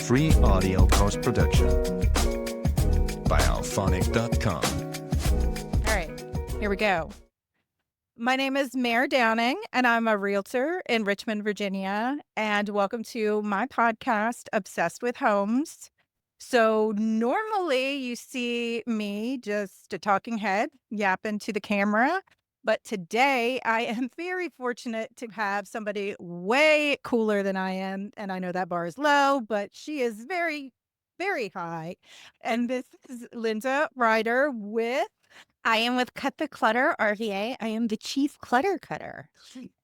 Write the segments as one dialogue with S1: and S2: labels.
S1: free audio post-production by alphonic.com.
S2: All right, here we go. My name is Mair Downing, and I'm a realtor in Richmond, Virginia. And welcome to my podcast, Obsessed with Homes. So normally you see me just a talking head yapping to the camera. But today I am very fortunate to have somebody way cooler than I am. And I know that bar is low, but she is very, very high. And this is Lynda Reider
S3: I am with Cut the Clutter, RVA. I am the chief clutter cutter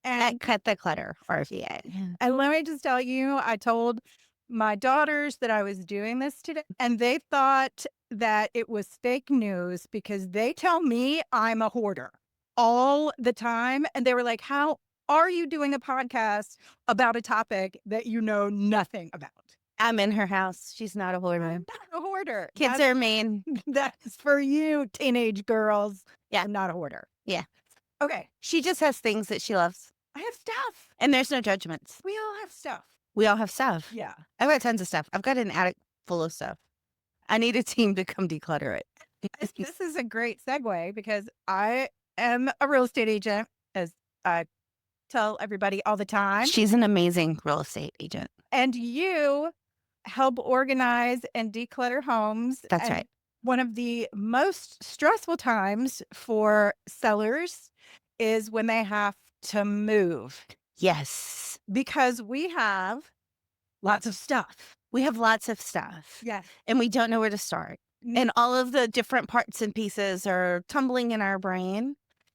S3: at Cut the Clutter, RVA.
S2: And let me just tell you, I told my daughters that I was doing this today, and they thought that it was fake news because they tell me I'm a hoarder all the time. And they were like, how are you doing a podcast about a topic that you know nothing about?
S3: I'm in her house. She's not a hoarder.
S2: I'm not a hoarder.
S3: Kids are mean.
S2: That's for you, teenage girls.
S3: Yeah.
S2: I'm not a hoarder.
S3: Yeah.
S2: Okay.
S3: She just has things that she loves.
S2: I have stuff.
S3: And there's no judgments.
S2: We all have stuff.
S3: We all have stuff.
S2: Yeah.
S3: I've got tons of stuff. I've got an attic full of stuff. I need a team to come declutter it.
S2: This is a great segue because I am a real estate agent, as I tell everybody all the time.
S3: She's an amazing real estate agent.
S2: And you help organize and declutter homes.
S3: That's
S2: And
S3: right.
S2: one of the most stressful times for sellers is when they have to move
S3: Yes.
S2: because we have lots of stuff.
S3: We have lots of stuff.
S2: Yes.
S3: And we don't know where to start. And all of the different parts and pieces are tumbling in our brain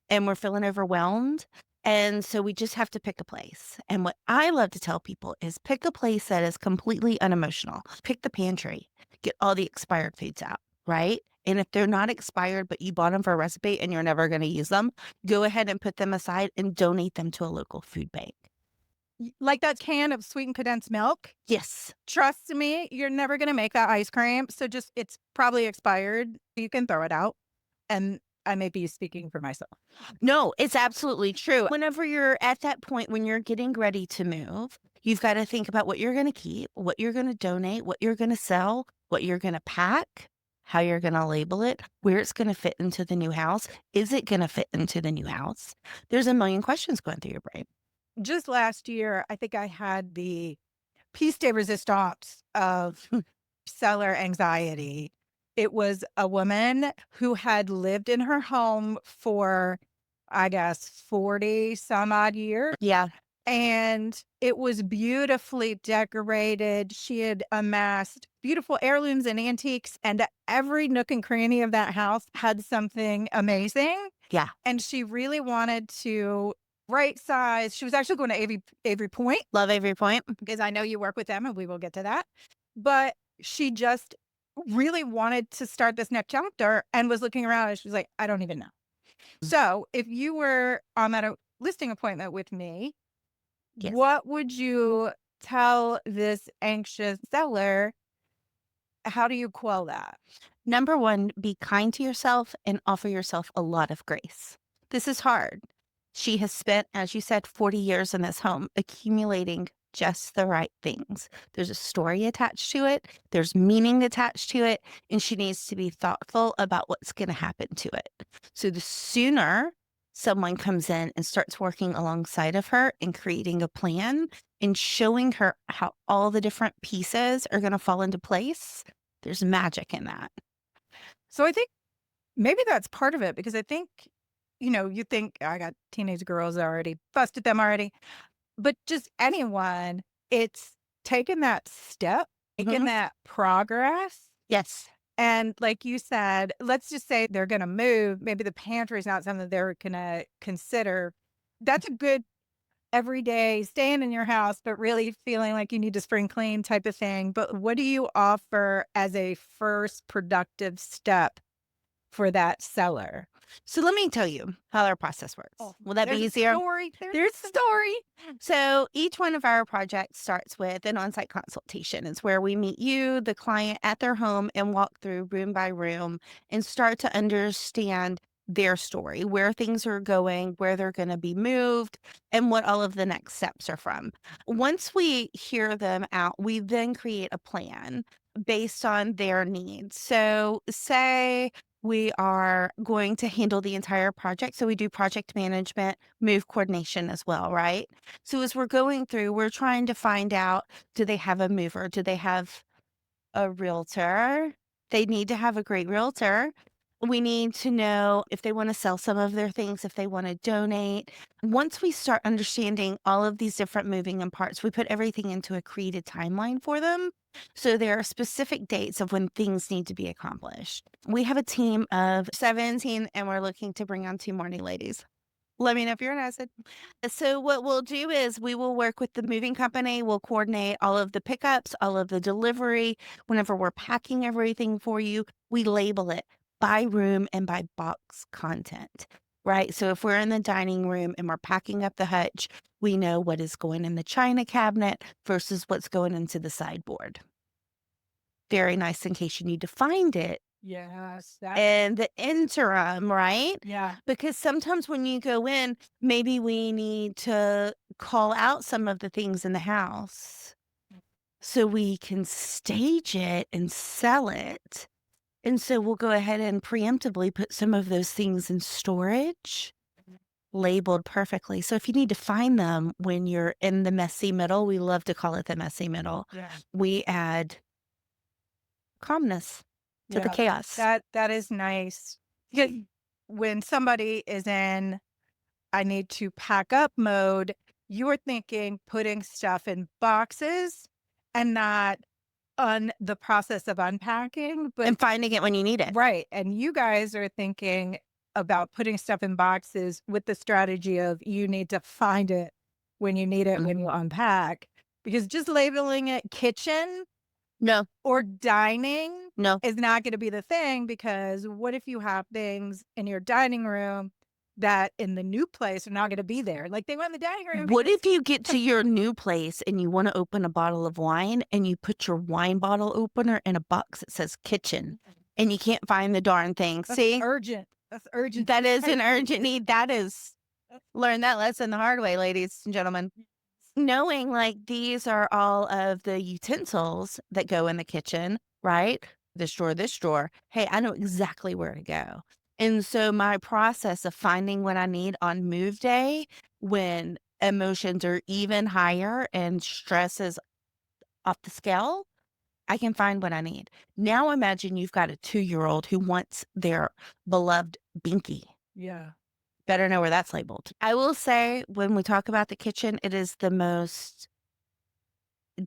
S3: and we're feeling overwhelmed. And so we just have to pick a place. And what I love to tell people is pick a place that is completely unemotional. Pick the pantry, get all the expired foods out, right? And if they're not expired, but you bought them for a recipe and you're never going to use them, go ahead and put them aside and donate them to a local food bank.
S2: Like that can of sweetened condensed milk.
S3: Yes.
S2: Trust me, you're never going to make that ice cream. So just, it's probably expired. You can throw it out. And I may be speaking for myself.
S3: No, it's absolutely true. Whenever you're at that point when you're getting ready to move, you've got to think about what you're going to keep, what you're going to donate, what you're going to sell, what you're going to pack, how you're going to label it, where it's going to fit into the new house. Is it going to fit into the new house? There's a million questions going through your brain.
S2: Just last year, I think I had the piece de resistance of seller anxiety. It was a woman who had lived in her home for, I guess, 40 some odd years.
S3: Yeah.
S2: And it was beautifully decorated. She had amassed beautiful heirlooms and antiques, and every nook and cranny of that house had something amazing.
S3: Yeah.
S2: And she really wanted to right size. She was actually going to Avery Point.
S3: Love Avery Point.
S2: Because I know you work with them and we will get to that. But she just really wanted to start this next chapter and was looking around and she was like, I don't even know. So if you were on that listing appointment with me,
S3: Yes.
S2: What would you tell this anxious seller? How do you quell that?
S3: Number one, be kind to yourself and offer yourself a lot of grace. This is hard. She has spent, as you said, 40 years in this home, accumulating just the right things. There's a story attached to it. There's meaning attached to it. And she needs to be thoughtful about what's going to happen to it. So the sooner someone comes in and starts working alongside of her and creating a plan and showing her how all the different pieces are going to fall into place, there's magic in that.
S2: So I think maybe that's part of it because I think, you think I got teenage girls already, busted them already. But just anyone, it's taking that step, taking that progress.
S3: Yes.
S2: And like you said, let's just say they're going to move. Maybe the pantry is not something they're going to consider. That's a good everyday staying in your house, but really feeling like you need to spring clean type of thing. But what do you offer as a first productive step for that seller?
S3: So let me tell you how our process works. Will that be easier?
S2: There's a story.
S3: So each one of our projects starts with an on-site consultation. It's where we meet you, the client, at their home and walk through room by room and start to understand their story, where things are going, where they're going to be moved, and what all of the next steps are from. Once we hear them out, we then create a plan based on their needs. So, say we are going to handle the entire project. So, we do project management, move coordination as well, right? So, as we're going through, we're trying to find out, do they have a mover? Do they have a realtor? They need to have a great realtor. We need to know if they want to sell some of their things, if they want to donate. Once we start understanding all of these different moving and parts, we put everything into a created timeline for them. So there are specific dates of when things need to be accomplished. We have a team of 17 and we're looking to bring on 2 more new ladies. Let me know if you're interested. So what we'll do is we will work with the moving company. We'll coordinate all of the pickups, all of the delivery. Whenever we're packing everything for you, we label it by room and by box content, right? So if we're in the dining room and we're packing up the hutch, we know what is going in the china cabinet versus what's going into the sideboard. Very nice in case you need to find it
S2: Yes.
S3: in the interim, right?
S2: Yeah.
S3: Because sometimes when you go in, maybe we need to call out some of the things in the house so we can stage it and sell it. And so we'll go ahead and preemptively put some of those things in storage, labeled perfectly. So if you need to find them when you're in the messy middle, we love to call it the messy middle.
S2: Yeah.
S3: We add calmness to the chaos.
S2: That is nice. Because when somebody is in I need to pack up mode, you're thinking putting stuff in boxes and not on the process of unpacking, but
S3: And finding it when you need it.
S2: right. And you guys are thinking about putting stuff in boxes with the strategy of you need to find it when you need it when you unpack. Because just labeling it kitchen
S3: No,
S2: or dining
S3: no.
S2: is not going to be the thing, because what if you have things in your dining room that in the new place are not going to be there? Like they went in the dining room.
S3: What
S2: because-
S3: if you get to your new place and you want to open a bottle of wine and you put your wine bottle opener in a box that says kitchen and you can't find the darn thing?
S2: That's
S3: See,
S2: urgent. That's urgent.
S3: that is an urgent need. That is, learn that lesson the hard way, ladies and gentlemen. Knowing like these are all of the utensils that go in the kitchen, right? This drawer. Hey, I know exactly where to go. And so my process of finding what I need on move day, when emotions are even higher and stress is off the scale, I can find what I need. Now imagine you've got a 2-year-old who wants their beloved binky.
S2: Yeah.
S3: Better know where that's labeled. I will say, when we talk about the kitchen, it is the most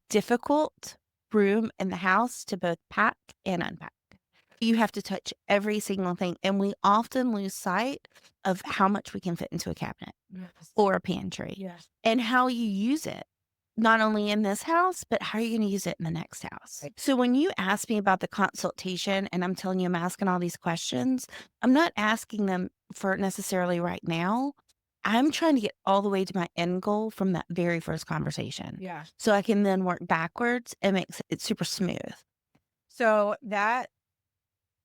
S3: difficult room in the house to both pack and unpack. You have to touch every single thing, and we often lose sight of how much we can fit into a cabinet
S2: Yes.
S3: or a pantry
S2: Yes.
S3: and how you use it. Not only in this house, but how are you going to use it in the next house?
S2: Right.
S3: So when you ask me about the consultation and I'm telling you I'm asking all these questions, I'm not asking them for necessarily right now. I'm trying to get all the way to my end goal from that very first conversation.
S2: Yeah.
S3: So I can then work backwards and make it super smooth.
S2: So that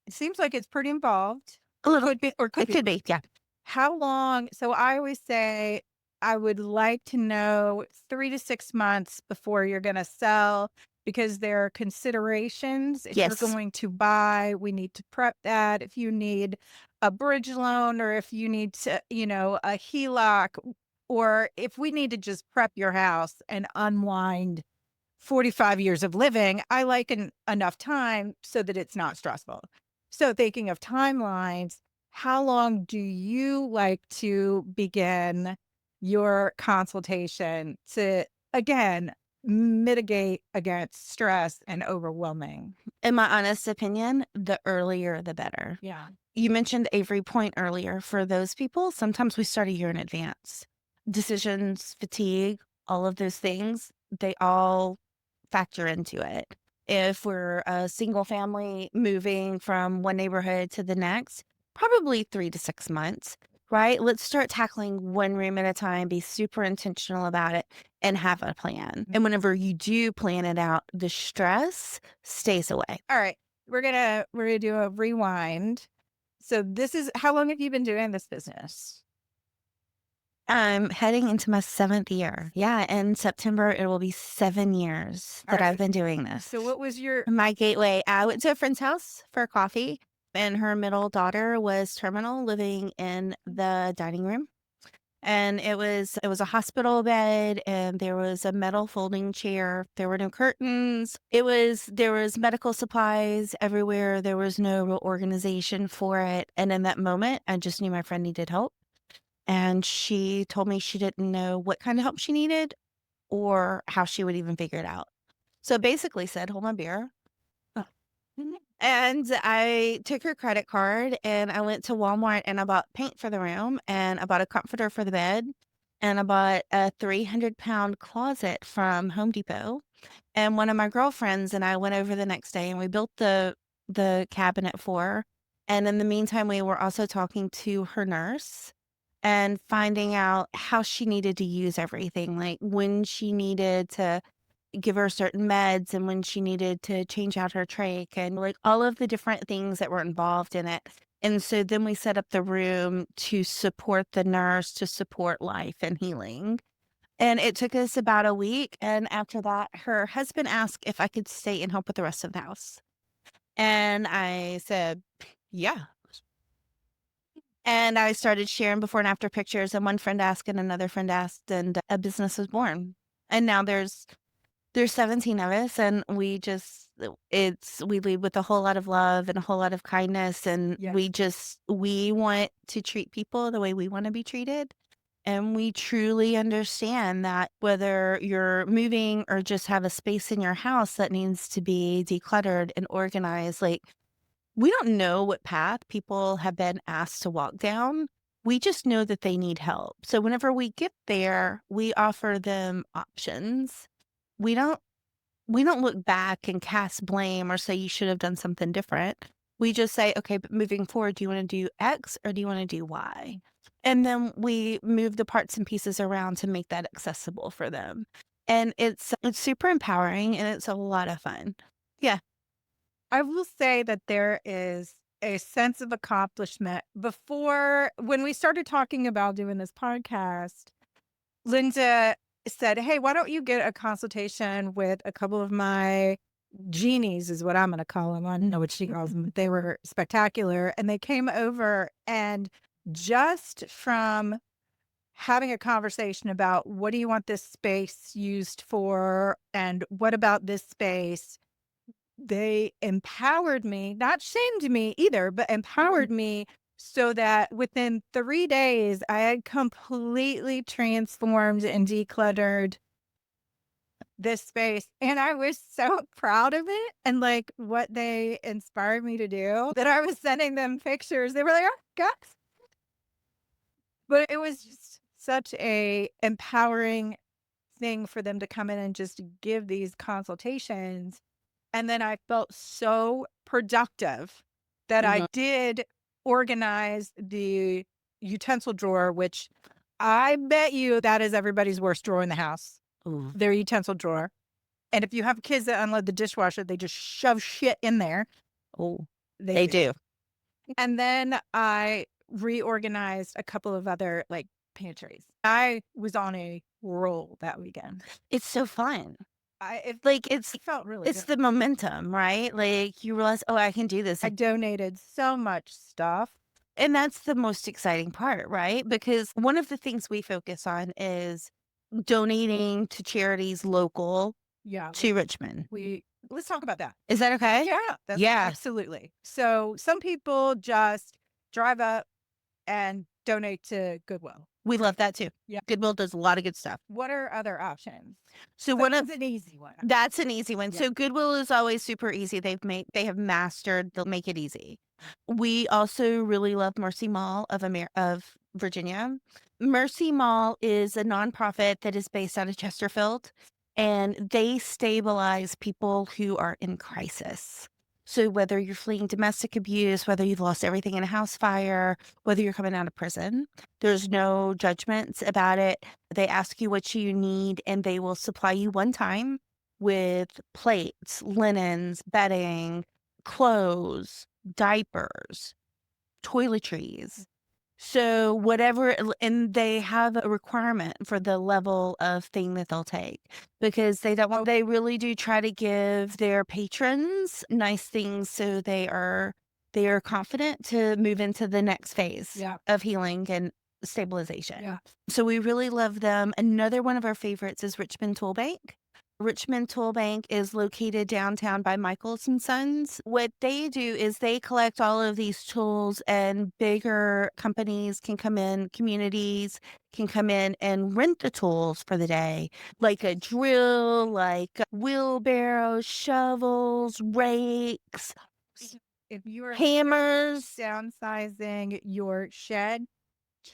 S2: it seems like it's pretty involved.
S3: A little.
S2: Could be, or could
S3: It
S2: be.
S3: could be, yeah.
S2: How long? So I always say I would like to know 3 to 6 months before you're going to sell, because there are considerations. If
S3: Yes.
S2: you're going to buy, we need to prep that. If you need a bridge loan, or if you need to, a HELOC, or if we need to just prep your house and unwind 45 years of living, I like enough time so that it's not stressful. So thinking of timelines, how long do you like to begin your consultation to, again, mitigate against stress and overwhelming?
S3: In my honest opinion, the earlier the better.
S2: Yeah.
S3: You mentioned Avery Point earlier. For those people, sometimes we start a year in advance. Decisions, fatigue, all of those things, they all factor into it. If we're a single family moving from one neighborhood to the next, probably 3 to 6 months, right? Let's start tackling one room at a time, be super intentional about it, and have a plan. And whenever you do plan it out, the stress stays away.
S2: All right. We're gonna do a rewind. So how long have you been doing this business?
S3: I'm heading into my 7th year. Yeah, in September, it will be 7 years
S2: All
S3: that
S2: right.
S3: I've been doing this.
S2: So what was your,
S3: My gateway, I went to a friend's house for coffee, and her middle daughter was terminal, living in the dining room. And it was a hospital bed, and there was a metal folding chair. There were no curtains. There was medical supplies everywhere. There was no real organization for it. And in that moment, I just knew my friend needed help. And she told me she didn't know what kind of help she needed or how she would even figure it out. So basically said, hold my beer. And I took her credit card and I went to Walmart and I bought paint for the room and I bought a comforter for the bed and I bought a 300-pound closet from Home Depot. And one of my girlfriends and I went over the next day and we built the cabinet for her. And in the meantime, we were also talking to her nurse and finding out how she needed to use everything, like when she needed to give her certain meds and when she needed to change out her trach and like all of the different things that were involved in it. And so then we set up the room to support the nurse, to support life and healing. And it took us about a week. And after that, her husband asked if I could stay and help with the rest of the house. And I said, yeah. And I started sharing before and after pictures. And one friend asked and another friend asked, and a business was born. And now there's 17 of us and we lead with a whole lot of love and a whole lot of kindness. And
S2: Yes.
S3: we want to treat people the way we want to be treated. And we truly understand that whether you're moving or just have a space in your house that needs to be decluttered and organized, like we don't know what path people have been asked to walk down. We just know that they need help. So whenever we get there, we offer them options. We don't look back and cast blame or say you should have done something different. We just say, okay, but moving forward, do you want to do X or do you want to do Y? And then we move the parts and pieces around to make that accessible for them. And it's super empowering and it's a lot of fun. Yeah.
S2: I will say that there is a sense of accomplishment. Before, when we started talking about doing this podcast, Lynda said, hey, why don't you get a consultation with a couple of my genies, is what I'm going to call them. I don't know what she calls them, but they were spectacular. And they came over, and just from having a conversation about what do you want this space used for and what about this space, they empowered me, not shamed me either, but empowered me so that within 3 days, I had completely transformed and decluttered this space. And I was so proud of it and like what they inspired me to do that I was sending them pictures. They were like, oh, gosh. But it was just such a empowering thing for them to come in and just give these consultations. And then I felt so productive that I
S3: Mhm.
S2: did organize the utensil drawer, which I bet you that is everybody's worst drawer in the house,
S3: Ooh.
S2: their utensil drawer. And if you have kids that unload the dishwasher, they just shove shit in there.
S3: Oh,
S2: They
S3: they
S2: do.
S3: do.
S2: And then I reorganized a couple of other like pantries. I was on a roll that weekend.
S3: It's so fun.
S2: Like it felt really
S3: It's
S2: good.
S3: the momentum, right? Like you realize, oh, I can do this.
S2: I donated so much stuff.
S3: And that's the most exciting part, right? Because one of the things we focus on is donating to charities local
S2: Yeah.
S3: to Richmond.
S2: Let's talk about that.
S3: Is that okay?
S2: Yeah.
S3: Yeah.
S2: Absolutely. So some people just drive up and donate to Goodwill.
S3: We love that too.
S2: Yeah.
S3: Goodwill does a lot of good stuff.
S2: What are other options?
S3: So
S2: That's an easy one.
S3: that's an easy one.
S2: Yeah.
S3: So Goodwill is always super easy. They have mastered, they'll make it easy. We also really love Mercy Mall of Virginia. Mercy Mall is a nonprofit that is based out of Chesterfield, and they stabilize people who are in crisis. So whether you're fleeing domestic abuse, whether you've lost everything in a house fire, whether you're coming out of prison, there's no judgments about it. They ask you what you need, and they will supply you one time with plates, linens, bedding, clothes, diapers, toiletries. So whatever, and they have a requirement for the level of thing that they'll take because they really do try to give their patrons nice things so they are confident to move into the next phase of healing and stabilization.
S2: Yeah.
S3: So we really love them. Another one of our favorites is Richmond Tool Bank. Richmond Tool Bank is located downtown by Michaels and Sons. What they do is they collect all of these tools, and bigger companies can come in, communities can come in and rent the tools for the day, like a drill, like wheelbarrows, shovels, rakes,
S2: If you are
S3: hammers.
S2: downsizing your shed,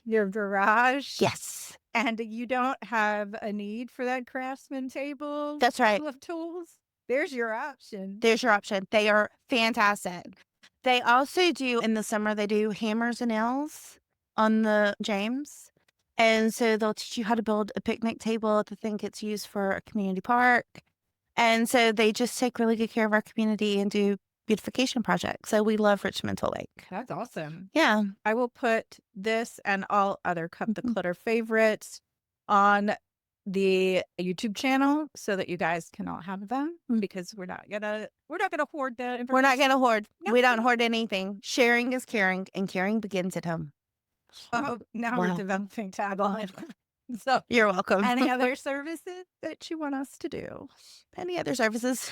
S2: your garage,
S3: Yes,
S2: and you don't have a need for that Craftsman table
S3: that's right.
S2: full of tools, there's your option.
S3: There's your option. They are fantastic. They also do, in the summer, they do hammers and nails on the James. And so they'll teach you how to build a picnic table at the thing gets used for a community park. And so they just take really good care of our community and do beautification projects. So we love Richmond Tool Bank.
S2: That's awesome.
S3: Yeah.
S2: I will put this and all other Cut the Clutter favorites on the YouTube channel so that you guys can all have them because we're not gonna hoard the information.
S3: We're not going to hoard.
S2: No.
S3: We don't hoard anything. Sharing is caring, and caring begins at home.
S2: Oh, now
S3: Wow.
S2: we're developing tagline. So
S3: You're welcome.
S2: any other services that you want us to do?
S3: Any other services?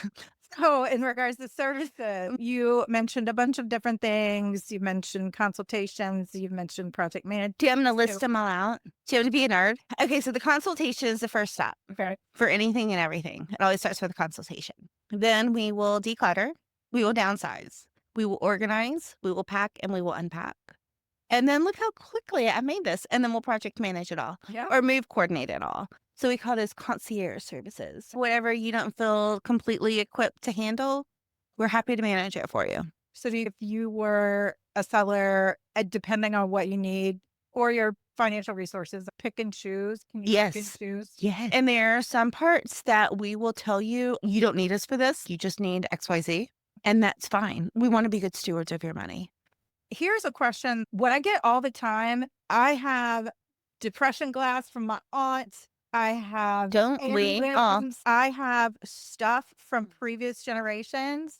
S2: So in regards to services, you mentioned a bunch of different things. You mentioned consultations. You mentioned project management.
S3: Do you want me to list them all out? Do you want to be a nerd? Okay, so the consultation is the first step
S2: Okay.
S3: for anything and everything. It always starts with a consultation. Then we will declutter, we will downsize, we will organize, we will pack, and we will unpack. And then look how quickly I made this. And then we'll project manage it all
S2: Yeah.
S3: or move coordinate it all. So we call those concierge services. Whatever you don't feel completely equipped to handle, we're happy to manage it for you.
S2: So if you were a seller, depending on what you need or your financial resources, pick and choose. Can you pick and
S3: Yes.
S2: choose?
S3: Yeah. And there are some parts that we will tell you, you don't need us for this. You just need XYZ. And that's fine. We want to be good stewards of your money.
S2: Here's a question. What I get all the time, I have depression glass from my aunt. I have
S3: Don't we?
S2: heirlooms. I have stuff from previous generations.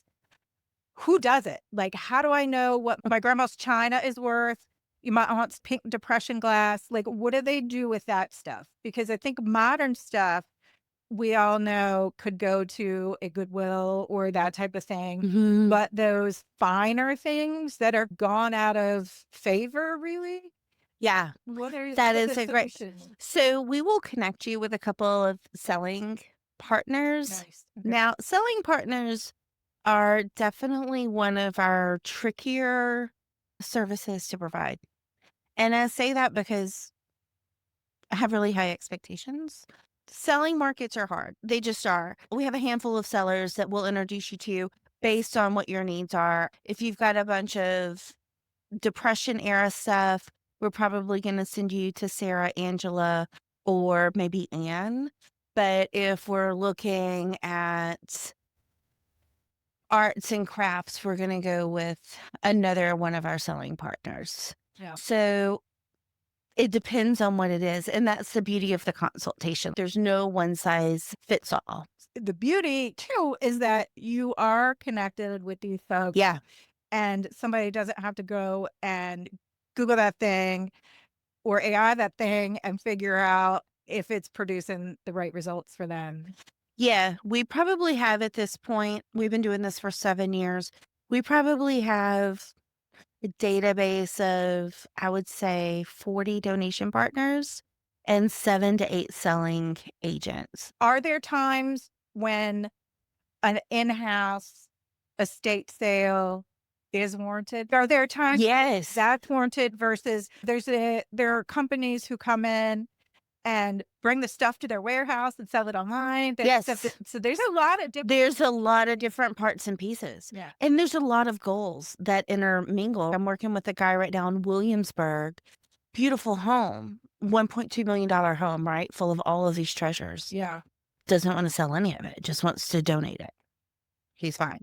S2: Who does it? Like, how do I know what my grandma's china is worth? My aunt's pink depression glass. Like, what do they do with that stuff? Because I think modern stuff, we all know could go to a Goodwill or that type of thing.
S3: Mhm.
S2: But those finer things that are gone out of favor, really?
S3: Yeah.
S2: What are
S3: That
S2: what's
S3: is
S2: the
S3: a great.
S2: solution?
S3: So we will connect you with a couple of selling partners.
S2: Nice. Okay.
S3: Now, selling partners are definitely one of our trickier services to provide. And I say that because I have really high expectations. Selling markets are hard. They just are. We have a handful of sellers that we'll introduce you to based on what your needs are. If you've got a bunch of Depression era stuff, we're probably going to send you to Sarah, Angela, or maybe Anne. But if we're looking at arts and crafts, we're going to go with another one of our selling partners.
S2: Yeah.
S3: So it depends on what it is. And that's the beauty of the consultation. There's no one size fits all.
S2: The beauty, too, is that you are connected with these folks.
S3: Yeah.
S2: And somebody doesn't have to go and Google that thing or AI that thing and figure out if it's producing the right results for them.
S3: Yeah. We probably have at this point, we've been doing this for 7 years. We probably have a database of, I would say, 40 donation partners and 7 to 8 selling agents.
S2: Are there times when an in-house estate sale is warranted? Are there times
S3: Yes.
S2: that's warranted versus there are companies who come in and bring the stuff to their warehouse and sell it online?
S3: Yes.
S2: So there's a lot of different.
S3: There's a lot of different parts and pieces.
S2: Yeah.
S3: And there's a lot of goals that intermingle. I'm working with a guy right now in Williamsburg. Beautiful home, $1.2 million home, right? Full of all of these treasures.
S2: Yeah.
S3: Doesn't want to sell any of it, just wants to donate it. He's fine.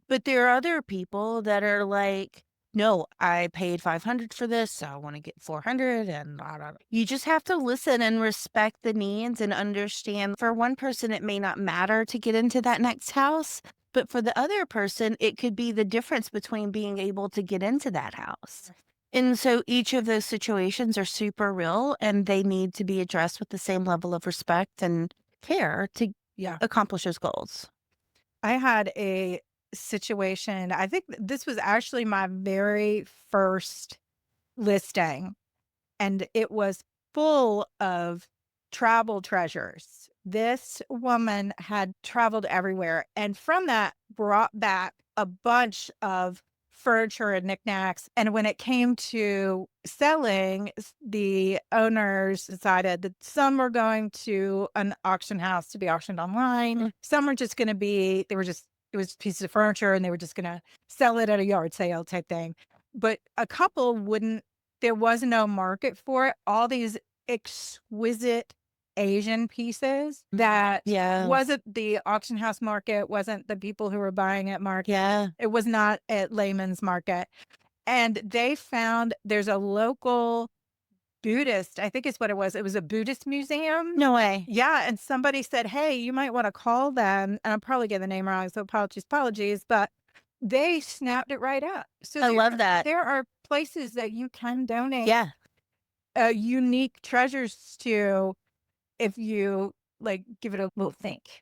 S3: But there are other people that are like, no, I paid $500 for this, so I want to get $400 and blah, blah, blah. You just have to listen and respect the needs and understand. For one person, it may not matter to get into that next house, but for the other person, it could be the difference between being able to get into that house. And so each of those situations are super real, and they need to be addressed with the same level of respect and care to accomplish those goals.
S2: I had a situation, I think this was actually my very first listing, and it was full of travel treasures. This woman had traveled everywhere, and from that brought back a bunch of furniture and knickknacks. And when it came to selling, the owners decided that some were going to an auction house to be auctioned online. Some were just going to be, it was pieces of furniture and they were just going to sell it at a yard sale type thing. But a couple wouldn't, there was no market for it. All these exquisite Asian pieces that wasn't the auction house market, wasn't the people who were buying it market.
S3: Yeah.
S2: It was not at layman's market. And they found there's a local Buddhist, I think is what it was. It was a Buddhist museum.
S3: No way.
S2: Yeah. And somebody said, hey, you might want to call them. And I'm probably getting the name wrong, so apologies. But they snapped it right up. So
S3: I love that.
S2: There are places that you can donate unique treasures to if you give it a little think.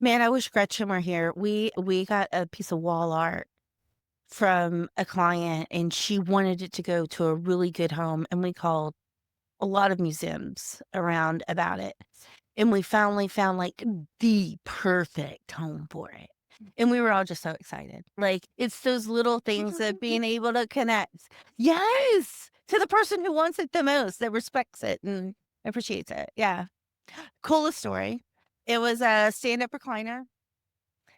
S3: Man, I wish Gretchen were here. We got a piece of wall art from a client, and she wanted it to go to a really good home, and we called a lot of museums around about it, and we finally found the perfect home for it. And we were all just so excited. It's those little things of being able to connect. Yes, to the person who wants it the most, that respects it and appreciates it. Yeah. Coolest story. It was a stand-up recliner.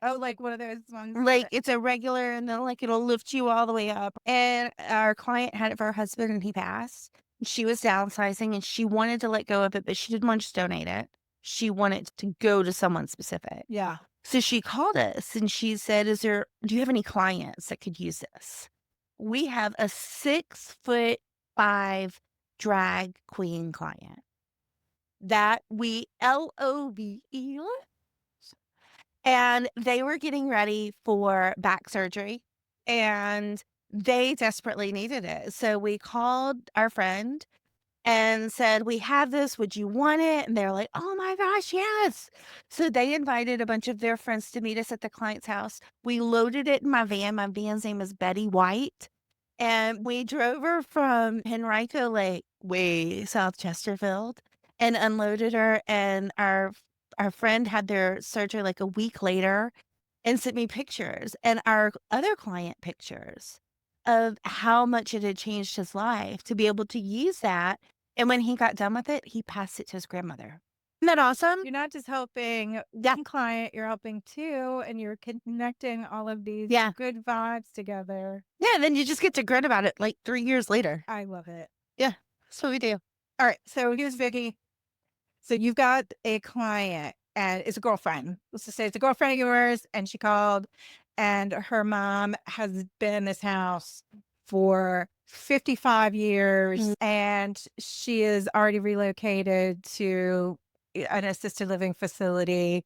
S2: Oh, like one of those ones.
S3: It's a regular, and then it'll lift you all the way up. And our client had it for her husband, and he passed. She was downsizing, and she wanted to let go of it, but she didn't want to just donate it. She wanted to go to someone specific.
S2: Yeah.
S3: So she called us, and she said, do you have any clients that could use this? We have a 6'5" drag queen client that we LOVE, and they were getting ready for back surgery, and they desperately needed it. So we called our friend and said, we have this, would you want it? And they're like, oh my gosh, yes. So they invited a bunch of their friends to meet us at the client's house. We loaded it in my van. My van's name is Betty White. And we drove her from Henrico Lake, way South Chesterfield, and unloaded her. And our friend had their surgery a week later and sent me pictures, and our other client pictures of how much it had changed his life to be able to use that. And when he got done with it, he passed it to his grandmother. Isn't that awesome?
S2: You're not just helping one client, you're helping two, and you're connecting all of these good vibes together.
S3: Yeah, and then you just get to grin about it 3 years later.
S2: I love it.
S3: Yeah, that's what we do.
S2: All right, so here's Vicky. So you've got a client, and it's a girlfriend. Let's just say it's a girlfriend of yours, and she called, and her mom has been in this house for 55 years, and she is already relocated to an assisted living facility,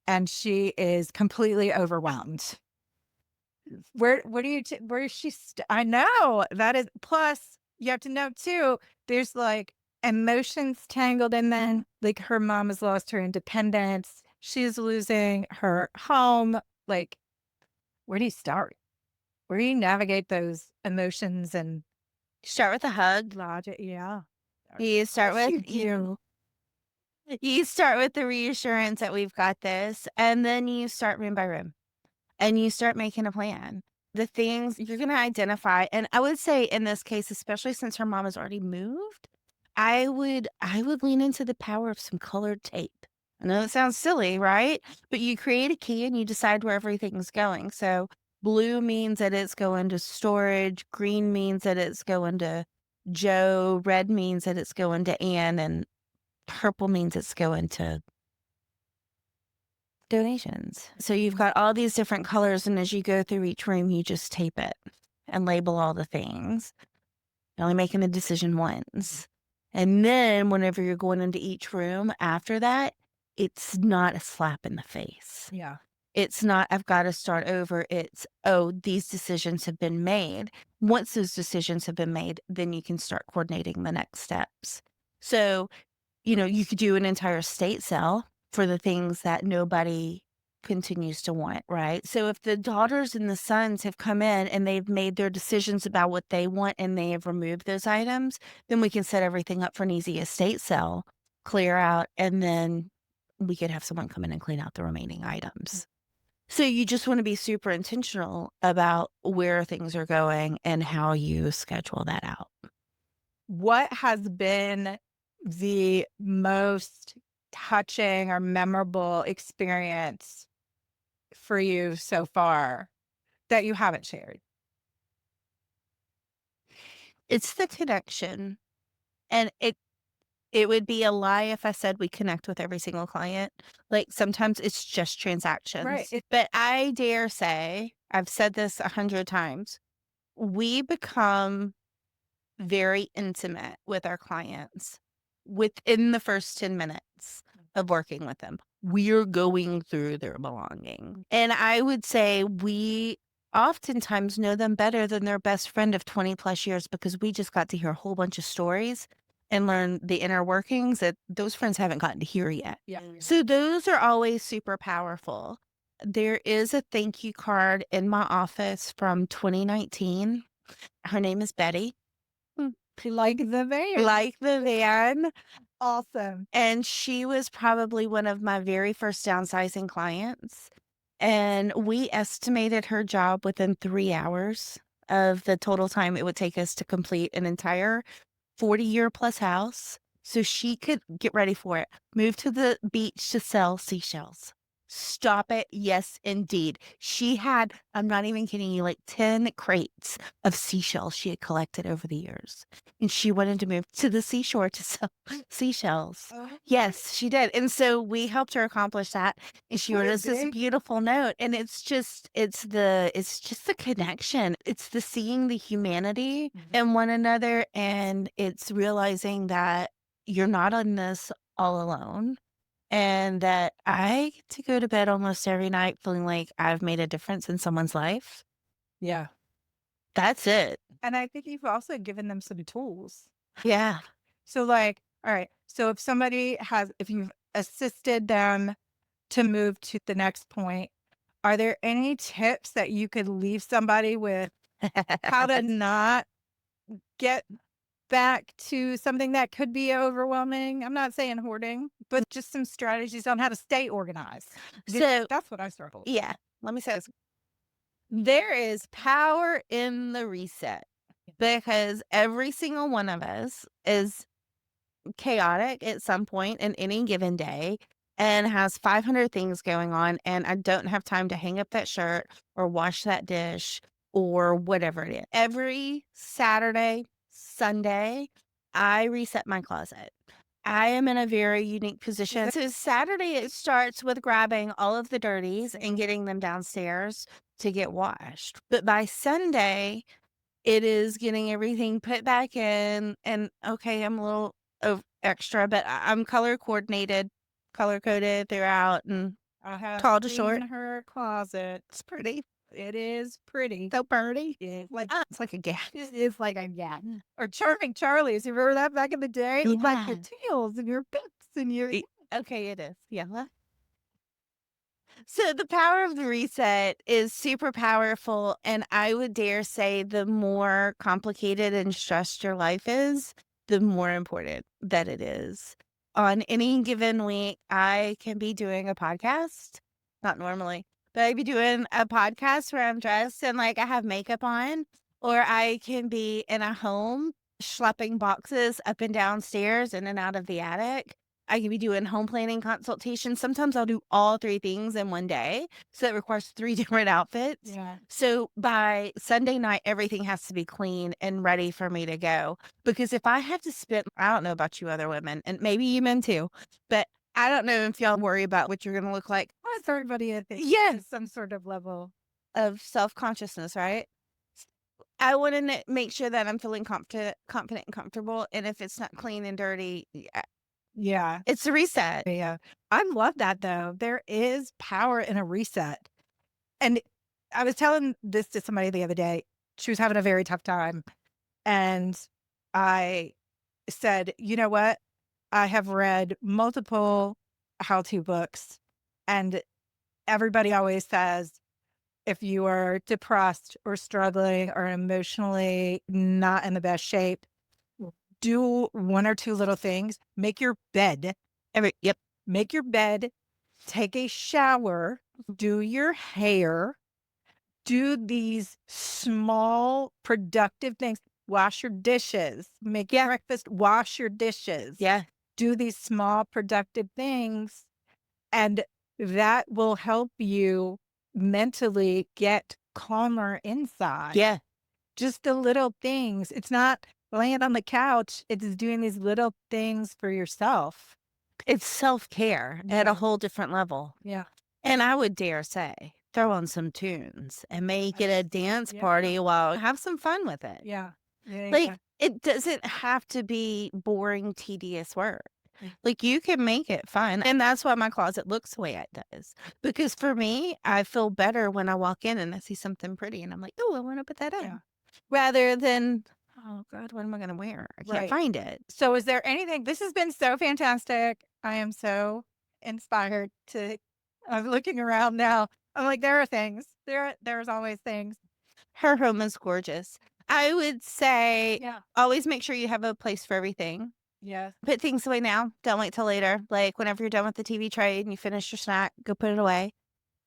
S2: and she is completely overwhelmed. Where is she? I know that is, plus you have to know too, there's emotions tangled in then. Her mom has lost her independence. She's losing her home. Where do you start? Where do you navigate those emotions and
S3: start with a hug?
S2: Logic, yeah.
S3: You start with you start with the reassurance that we've got this, and then you start room by room, and you start making a plan. The things you're going to identify, and I would say in this case, especially since her mom has already moved, I would lean into the power of some colored tape. I know it sounds silly, right? But you create a key and you decide where everything's going. So blue means that it's going to storage. Green means that it's going to Joe. Red means that it's going to Ann. And purple means it's going to donations. So you've got all these different colors. And as you go through each room, you just tape it. and label all the things. You're only making a decision once. And then whenever you're going into each room after that, it's not a slap in the face.
S2: Yeah.
S3: It's not, I've got to start over. It's, oh, these decisions have been made. Once those decisions have been made, then you can start coordinating the next steps. So, you could do an entire estate sale for the things that nobody continues to want, right? So if the daughters and the sons have come in and they've made their decisions about what they want and they have removed those items, then we can set everything up for an easy estate sale, clear out, and then we could have someone come in and clean out the remaining items. So you just want to be super intentional about where things are going and how you schedule that out.
S2: What has been the most touching or memorable experience for you so far that you haven't shared?
S3: It's the connection. And it would be a lie if I said we connect with every single client. Like sometimes it's just transactions.
S2: Right.
S3: But I dare say, I've said this 100 times, we become very intimate with our clients within the first 10 minutes of working with them. We're going through their belonging. And I would say we oftentimes know them better than their best friend of 20 plus years because we just got to hear a whole bunch of stories and learn the inner workings that those friends haven't gotten to hear yet.
S2: Yeah.
S3: So those are always super powerful. There is a thank you card in my office from 2019. Her name is Betty.
S2: Like the van.
S3: Like the van.
S2: Awesome.
S3: And she was probably one of my very first downsizing clients. And we estimated her job within 3 hours of the total time it would take us to complete an entire 40-year plus house. So she could get ready for it. Move to the beach to sell seashells. Stop it. Yes, indeed. She had, I'm not even kidding you, like 10 crates of seashells she had collected over the years. And she wanted to move to the seashore to sell seashells. Yes, she did. And so we helped her accomplish that. And she wrote us this beautiful note. And it's just the connection. It's the seeing the humanity in one another. And it's realizing that you're not on this all alone. And that I get to go to bed almost every night feeling like I've made a difference in someone's life.
S2: Yeah.
S3: That's it.
S2: And I think you've also given them some tools.
S3: Yeah.
S2: So like, all right. So if you've assisted them to move to the next point, are there any tips that you could leave somebody with how to not get back to something that could be overwhelming? I'm not saying hoarding, but just some strategies on how to stay organized.
S3: So
S2: That's what I struggle with.
S3: yeah, let me say this. There is power in the reset because every single one of us is chaotic at some point in any given day and has 500 things going on. And I don't have time to hang up that shirt or wash that dish or whatever it is. Every Saturday, Sunday, I reset my closet. I am in a very unique position. So Saturday, it starts with grabbing all of the dirties and getting them downstairs to get washed. But by Sunday, it is getting everything put back in. And okay, I'm a little extra, but I'm color coordinated, color coded throughout and
S2: I have
S3: tall to
S2: seen
S3: short.
S2: her closet.
S3: It's pretty.
S2: It is pretty.
S3: So pretty.
S2: It's like
S3: It's like a gas.
S2: it's like a or Charming Charlie's. You remember that back in the day? It was like your
S3: Yeah.
S2: tails and your books and your
S3: Okay, it is. Yeah. So the power of the reset is super powerful. And I would dare say the more complicated and stressed your life is, the more important that it is. On any given week, I can be doing a podcast, not normally, but I'd be doing a podcast where I'm dressed and like I have makeup on, or I can be in a home schlepping boxes up and down stairs in and out of the attic. I could be doing home planning consultations. Sometimes I'll do all 3 things in one day. So it requires 3 different outfits.
S2: Yeah.
S3: So by Sunday night, everything has to be clean and ready for me to go. Because if I have to spend, I don't know about you other women, and maybe you men too, but I don't know if y'all worry about what you're going to look like.
S2: That's everybody, I think.
S3: Yes.
S2: Some sort of level.
S3: Of self-consciousness, right? I want to make sure that I'm feeling confident and comfortable. And if it's not clean and dirty,
S2: Yeah.
S3: it's a reset.
S2: Yeah. I love that though. There is power in a reset. And I was telling this to somebody the other day. She was having a very tough time. And I said, you know what? I have read multiple how-to books, and everybody always says, if you are depressed or struggling or emotionally not in the best shape, do one or two little things. Make your bed.
S3: Yep.
S2: Make your bed. Take a shower. Do your hair. Do these small, productive things. Wash your dishes. Make your breakfast. Wash your dishes.
S3: Yeah.
S2: Do these small, productive things. And that will help you mentally get calmer inside.
S3: Yeah.
S2: Just the little things. It's not laying on the couch. It's doing these little things for yourself.
S3: It's self-care at a whole different level.
S2: Yeah.
S3: And I would dare say, throw on some tunes and make it a dance party while have some fun with it.
S2: Yeah.
S3: Like, it doesn't have to be boring, tedious work.
S2: Mm.
S3: Like, you can make it fun. And that's why my closet looks the way it does. Because for me, I feel better when I walk in and I see something pretty and I'm like, oh, I want to put that in.
S2: Yeah.
S3: Rather than, oh, God, what am I going to wear? I can't
S2: Right.
S3: find it.
S2: So is there anything? This has been so fantastic. I am so inspired to. I'm looking around now. I'm like, there are things. There's always things.
S3: Her home is gorgeous. I would say
S2: Yeah.
S3: always make sure you have a place for everything.
S2: Yes.
S3: Put things away now. Don't wait till later. Like whenever you're done with the TV tray and you finish your snack, go put it away.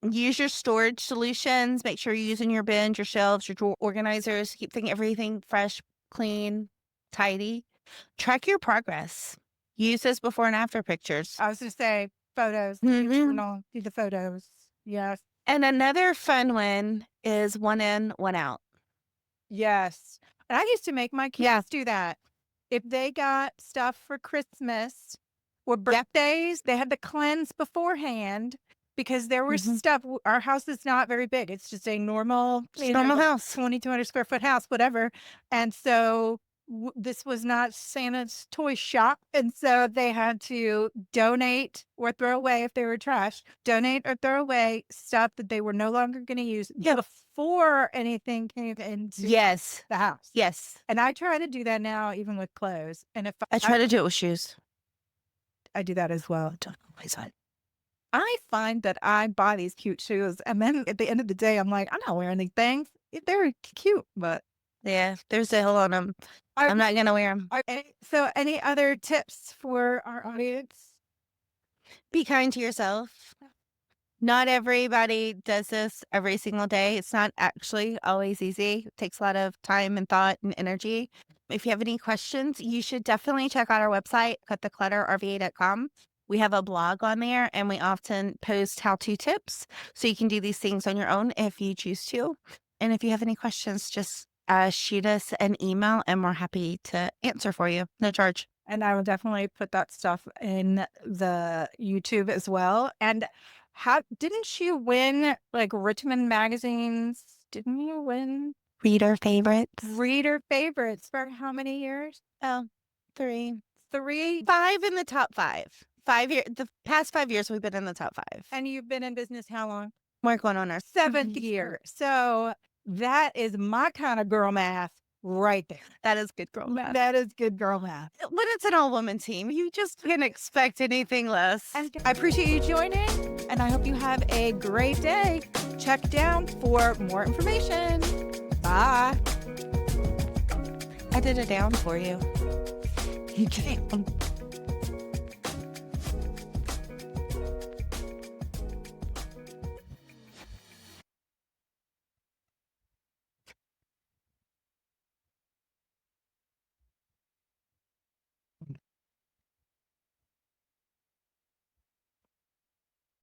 S3: Use your storage solutions. Make sure you're using your bins, your shelves, your drawer organizers. Keep everything fresh, clean, tidy. Track your progress. Use this before and after pictures.
S2: I was going to say photos.
S3: Mhm.
S2: Do the photos. Yes.
S3: And another fun one is one in, one out.
S2: Yes. And I used to make my kids do that. If they got stuff for Christmas or birthdays, they had to cleanse beforehand because there was stuff. Our house is not very big. It's just a normal
S3: house.
S2: 2,200 square foot house, whatever. And so this was not Santa's toy shop. And so they had to donate or throw away if they were trash, donate or throw away stuff that they were no longer going to use before anything came into the house.
S3: Yes.
S2: And I try to do that now, even with clothes. And if
S3: I try to do it with shoes.
S2: I do that as well.
S3: Don't always.
S2: I find that I buy these cute shoes. And then at the end of the day, I'm like, I'm not wearing these things. They're cute, but
S3: yeah, there's a hill on them. I'm not going to wear them.
S2: So any other tips for our audience?
S3: Be kind to yourself. Not everybody does this every single day. It's not actually always easy. It takes a lot of time and thought and energy. If you have any questions, you should definitely check out our website, RVA.com. We have a blog on there and we often post how-to tips. So you can do these things on your own if you choose to. And if you have any questions, just shoot us an email and we're happy to answer for you. No charge.
S2: And I will definitely put that stuff in the YouTube as well. And didn't you win like Richmond Magazine's? Didn't you win
S3: Reader favorites?
S2: Reader favorites for how many years?
S3: Oh, 3.
S2: 5
S3: in the top 5. 5 years. The past 5 years we've been in the top 5.
S2: And you've been in business how long?
S3: We're going on our
S2: 7th year. So that is my kind of girl math right there.
S3: That is good girl math.
S2: That is good girl math.
S3: When it's an all-woman team, you just can't expect anything less.
S2: And I appreciate you joining, and I hope you have a great day. Check down for more information. Bye.
S3: I did a down for you.
S2: You can't.